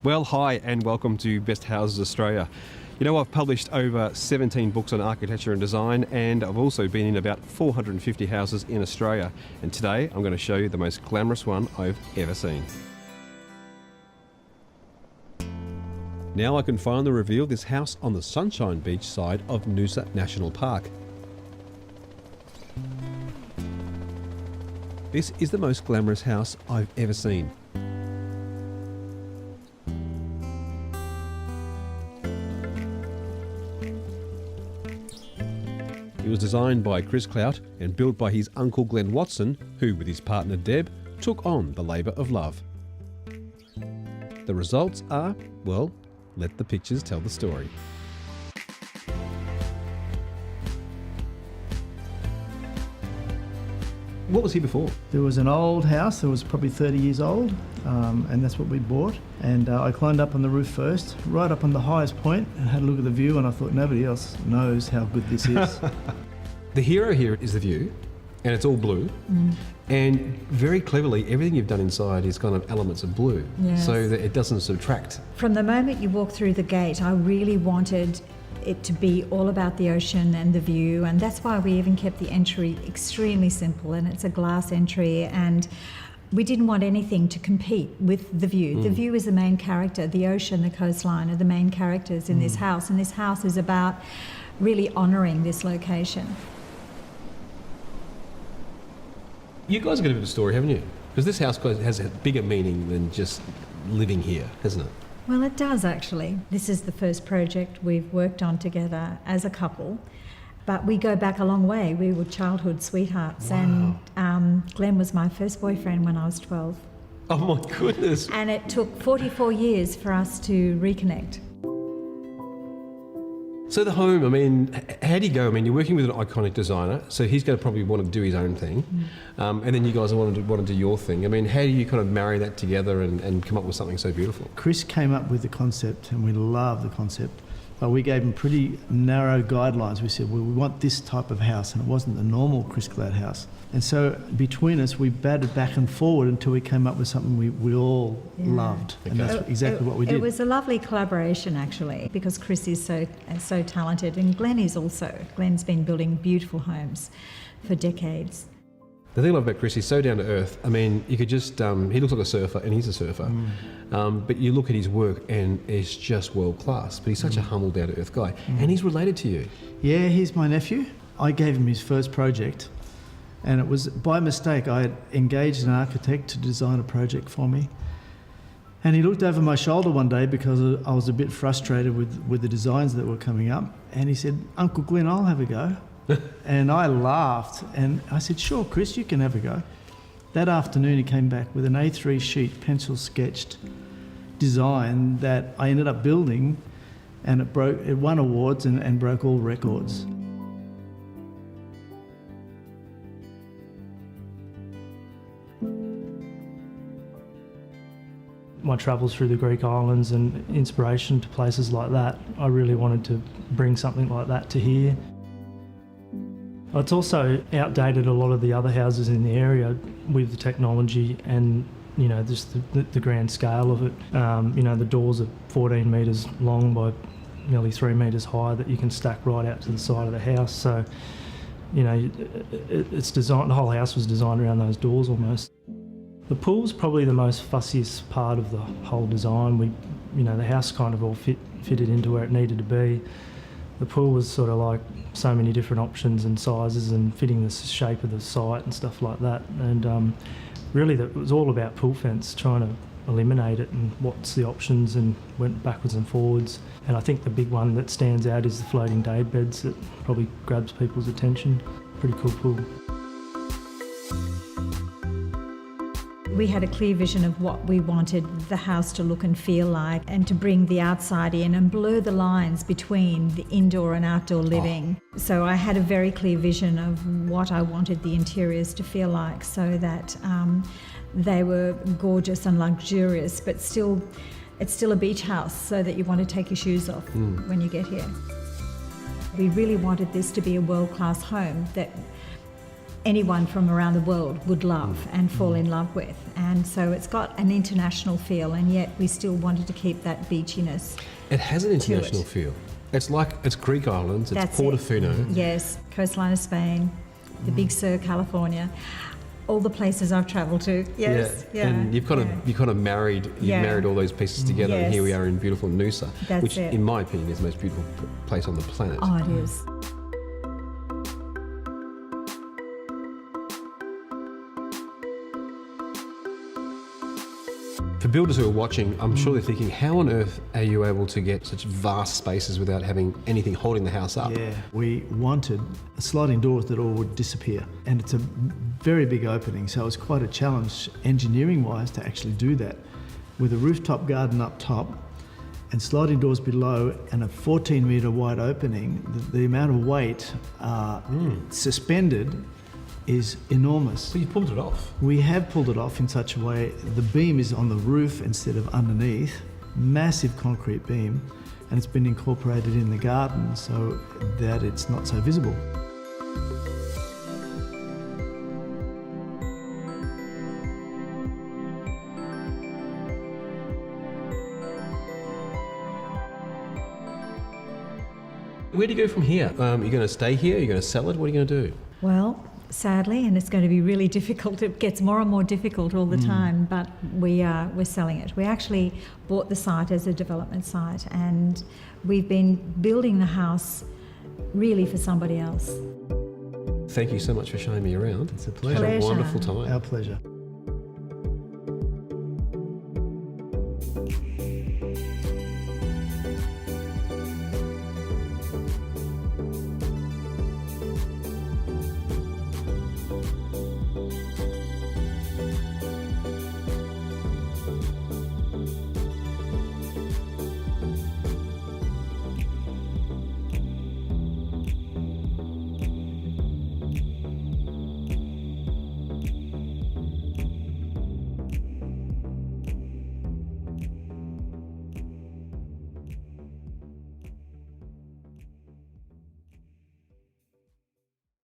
Well, hi and welcome to Best Houses Australia. You know, I've published over 17 books on architecture and design, and I've also been in about 450 houses in Australia. And today I'm going to show you the most glamorous one I've ever seen. Now I can finally reveal this house on the Sunshine Beach side of Noosa National Park. This is the most glamorous house I've ever seen. It was designed by Chris Clout and built by his uncle Glenn Watson, who with his partner Deb took on the labour of love. The results are, well, let the pictures tell the story. What was here before? There was an old house that was probably 30 years old, and that's what we bought. And I climbed up on the roof first, right up on the highest point, and had a look at the view, and I thought nobody else knows how good this is. The hero here is the view, and it's all blue. And very cleverly, everything you've done inside is kind of elements of blue, so that it doesn't subtract. From the moment you walk through the gate, I really wanted it to be all about the ocean and the view, and that's why we even kept the entry extremely simple, and it's a glass entry, and we didn't want anything to compete with the view. The view is the main character. The ocean, the coastline are the main characters in this house, and this house is about really honouring this location. You guys have got a bit of a story, haven't you? Because this house has a bigger meaning than just living here, hasn't it? Well, it does actually. This is the first project we've worked on together as a couple, but we go back a long way. We were childhood sweethearts. Wow. And Glenn was my first boyfriend when I was 12. Oh my goodness. And it took 44 years for us to reconnect. So the home, I mean, how do you go? I mean, you're working with an iconic designer, so he's going to probably want to do his own thing, and then you guys want to do your thing. I mean, how do you kind of marry that together and come up with something so beautiful? Chris came up with the concept, and we love the concept, but we gave him pretty narrow guidelines. We said, well, we want this type of house, and it wasn't the normal Chris Clout house. And so between us, we batted back and forward until we came up with something we all loved, and that's exactly what we did. It was a lovely collaboration, actually, because Chris is so talented, and Glenn is also. Glenn's been building beautiful homes for decades. The thing I love about Chris, he's so down to earth. I mean, you could just, he looks like a surfer, and he's a surfer, but you look at his work and it's just world class, but he's such a humble, down to earth guy, and he's related to you. Yeah, he's my nephew. I gave him his first project, and it was by mistake. I had engaged an architect to design a project for me, and he looked over my shoulder one day because I was a bit frustrated with the designs that were coming up, and he said, "Uncle Glenn, I'll have a go." And I laughed, and I said, "Sure, Chris, you can have a go." That afternoon he came back with an A3 sheet pencil sketched design that I ended up building, and it won awards and broke all records. My travels through the Greek islands and inspiration to places like that, I really wanted to bring something like that to here. It's also outdated a lot of the other houses in the area with the technology and, you know, just the grand scale of it. You know, the doors are 14 metres long by nearly 3 metres high that you can stack right out to the side of the house. So, you know, it's designed, the whole house was designed around those doors almost. The pool's probably the most fussiest part of the whole design. You know, the house kind of all fitted into where it needed to be. The pool was sort of like so many different options and sizes and fitting the shape of the site and stuff like that. And really it was all about pool fence, trying to eliminate it and what's the options, and went backwards and forwards. And I think the big one that stands out is the floating day beds that probably grabs people's attention. Pretty cool pool. We had a clear vision of what we wanted the house to look and feel like, and to bring the outside in and blur the lines between the indoor and outdoor living. So I had a very clear vision of what I wanted the interiors to feel like, so that they were gorgeous and luxurious, but still, it's still a beach house, so that you want to take your shoes off when you get here. We really wanted this to be a world-class home that anyone from around the world would love and fall in love with. And so it's got an international feel, and yet we still wanted to keep that beachiness. It has an international it. feel. It's like, it's Greek islands, it's That's Portofino. Yes, coastline of Spain, the Big Sur, California, all the places I've travelled to. Yes, yeah. And you've kind of married all those pieces together, and here we are in beautiful Noosa, That's which, it. in my opinion, is the most beautiful place on the planet. Oh, it is. For builders who are watching, I'm sure they're thinking, how on earth are you able to get such vast spaces without having anything holding the house up? Yeah, we wanted sliding doors that all would disappear. And it's a very big opening, so it's quite a challenge engineering-wise to actually do that. With a rooftop garden up top and sliding doors below and a 14-metre wide opening, the amount of weight suspended is enormous. So you pulled it off. We have pulled it off in such a way the beam is on the roof instead of underneath, massive concrete beam, and it's been incorporated in the garden so that it's not so visible. Where do you go from here? You're going to stay here? You're going to sell it? What are you going to do? Well, sadly, and it's going to be really difficult. It gets more and more difficult all the time, but we're selling it. We actually bought the site as a development site, and we've been building the house really for somebody else. Thank you so much for showing me around. It's a pleasure. Had a wonderful time. Our pleasure.